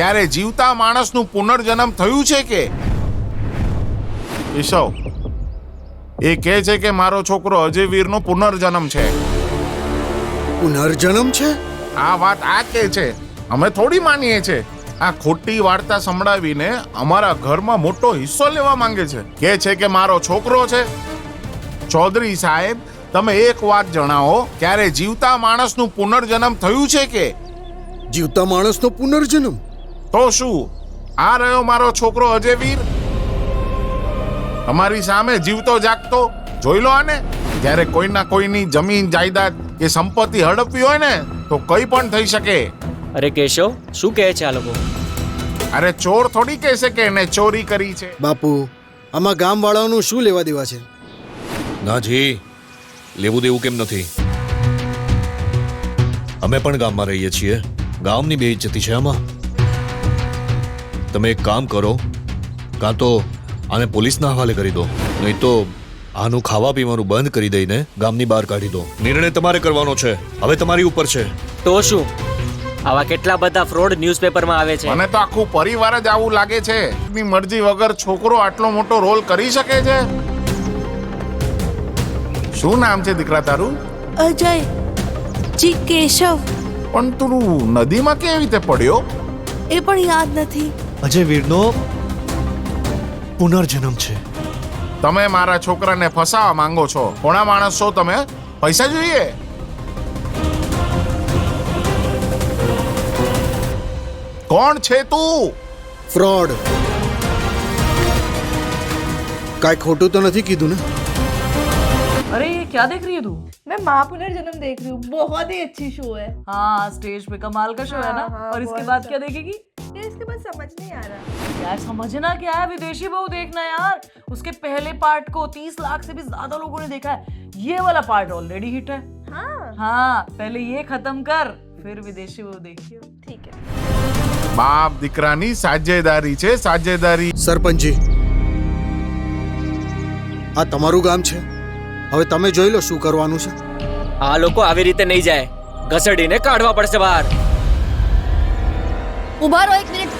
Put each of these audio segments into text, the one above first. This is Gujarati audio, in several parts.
ક્યારે જીવતા માણસનું પુનર્જન્મ થયું છે કે? કેશવ, એ કહે છે કે મારો છોકરો અજયવીરનો પુનર્જન્મ છે. પુનર્જન્મ છે? આ વાત આ કહે છે, અમે થોડી માનીએ છે. આ ખોટી વાર્તા સંભળાવીને અમારા ઘરમાં મોટો હિસ્સો લેવા માંગે છે. કહે છે કે મારો છોકરો છે. ચૌધરી સાહેબ, તમે એક વાત જણાવો, ક્યારે જીવતા માણસનું પુનર્જન્મ થયું છે કે? જીવતા માણસનો પુનર્જન્મ? તો શું આ રહ્યો મારો છોકરો અજયવીર, તમારી સામે જીવતો જાગતો. જોઈ લો આને. જ્યારે કોઈના કોઈની જમીન જાયદાદ કે સંપત્તિ હડપવી હોય ને તો કંઈ પણ થઈ શકે. અરે કેશવ, શું કહે છે આ લોકો? અરે ચોર થોડી કહેશે કે એને ચોરી કરી છે. બાપુ, આમાં ગામવાળાઓનું શું લેવા દેવા છે? ના જી, લેવું દેવું કેમ નથી. અમે પણ ગામમાં રહીએ છીએ. ગામની બેઇજ્જતી છે આમાં. તમે એક કામ કરો, કાં તો આને પોલીસના હવાલે કરી દો, નહીં તો આનું ખાવા પીવાનું બંધ કરી દઈને ગામની બહાર કાઢી દો. નિર્ણય તમારે કરવાનો છે, હવે તમારી ઉપર છે. તો શું, આવા કેટલા બધા ફ્રોડ ન્યૂઝપેપરમાં આવે છે. મને તો આખું પરિવાર જ આવું લાગે છે. એની મરજી વગર છોકરો આટલો મોટો રોલ કરી શકે છે? શું નામ છે દીકરા તારું? અજય જી. કેશવ. પણ તું નદીમાં કેવી રીતે પડ્યો? એ પણ યાદ નથી. અજયવીરનો પુનર્જન્મ છે. તમે મારા છોકરાને ફસાવા માંગો છો. કોણા માણસ છો તમે? પૈસા જોઈએ? કોણ છે તું? ફ્રોડ. કાંઈ ખોટું તો નથી કીધું ને? अरे ये क्या देख रही है तू? मैं माँ पुनर्जन्म देख रही हूँ. बहुत ही अच्छी शो है. हाँ, स्टेज पे कमाल का शो है ना. हाँ, और इसके बहुत बाद अच्छा. क्या देखेगी? ये इसके बाद समझ नहीं आ रहा. यार समझना क्या है, विदेशी बहू देखना यार. उसके पहले पार्ट को 30 लाख से भी ज्यादा लोगों ने देखा है. ये वाला पार्ट ऑलरेडी हिट है. हाँ हाँ, पहले ये खत्म कर, फिर विदेशी बहू देखियो. ठीक है. બાપ દીકરાની સાજેદારી છે, સાજેદારી. સરપંચજી, આ તમારું ગામ છે. હવે તમે જોઈ લો શું કરવાનું છે. આ લોકો આવી રીતે નહીં જાય, ઘસડીને કાઢવા પડશે બહાર. ઉભા રહો 1 મિનિટ.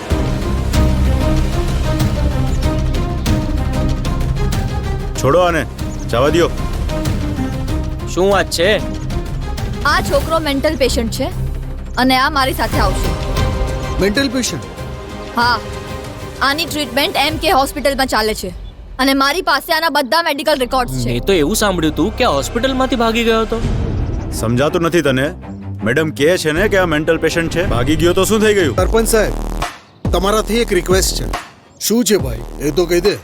છોડો આને, જવા દ્યો. શું વાત છે? આ છોકરો મેન્ટલ પેશન્ટ છે અને આ મારી સાથે આવશે. Mental patient? હા, આની ટ્રીટમેન્ટ MK હોસ્પિટલમાં ચાલે છે અને મારી પાસે આના બધા મેડિકલ રેકોર્ડ્સ છે. મેં તો એવું સાંભળ્યું હતું કે આ હોસ્પિટલમાંથી ભાગી ગયો હતો. સમજાતું નથી તને? મેડમ કહે છે ને કે આ મેન્ટલ પેશન્ટ છે. ભાગી ગયો તો શું થઈ ગયું? સરપંચ સાહેબ, તમારાથી એક રિક્વેસ્ટ છે. શું છે ભાઈ, એ તો કહી દે.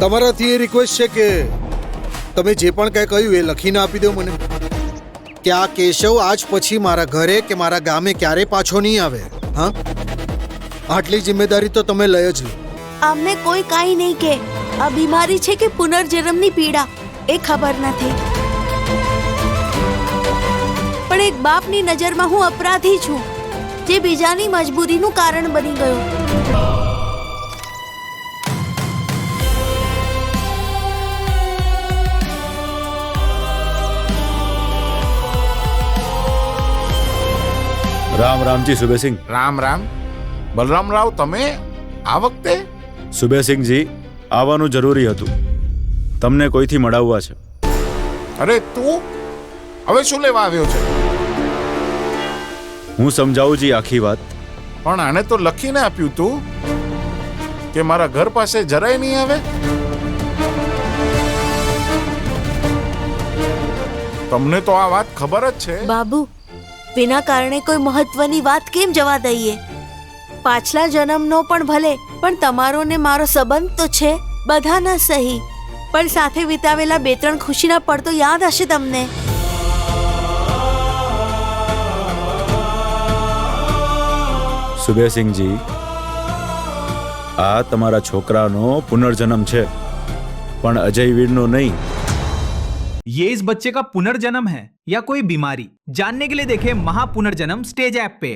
તમારાથી એ રિક્વેસ્ટ છે કે તમે જે પણ કંઈ કહ્યું એ લખીને આપી દો મને, કે આ કેશવ આજ પછી મારા ઘરે કે મારા ગામે ક્યારેય પાછો નહીં આવે. હા, આટલી જિમ્મેદારી તો તમે લઈ જ લો. અમને કોઈ કાંઈ નહીં કે. આ બીમારી છે કે પુનર્જન્મની પીડા એ ખબર નથી. પણ એક બાપની નજરમાં હું અપરાધી છું, જે બીજાની મજબૂરીનું કારણ બની ગયો. રામ રામજી સુબેસિંહ. રામ રામ. બલરામ રાવ, તમે આ વખતે? સુબેસિંહજી, આવવાનું જરૂરી હતું. તમને કોઈથી મળાવવા છે. અરે તું હવે શું લેવા આવ્યો છે? હું સમજાવું જી આખી વાત. પણ આને તો લખીને આપ્યું તું કે મારા ઘર પાસે જરાય નહીં આવે. તમને તો આ વાત ખબર જ છે. બાબુ, વિના કારણે કોઈ મહત્વની વાત કેમ જવા દઈએ? પાછલા જન્મનો પણ ભલે, પણ તમારો ને મારો સંબંધ તો છે. બધાના સહી, પણ સાથે વિતાવેલા 2-3 ખુશીના પળ તો યાદ હશે તમને. સુબેસિંહજી, આ તમારા છોકરાનો પુનર્જન્મ છે, પણ અજયવીરનો નહીં. ये इस बच्चे का पुनर्जन्म है या कोई बीमारी, जानने के लिए देखें महापुनर्जन्म स्टेज ऐप पे.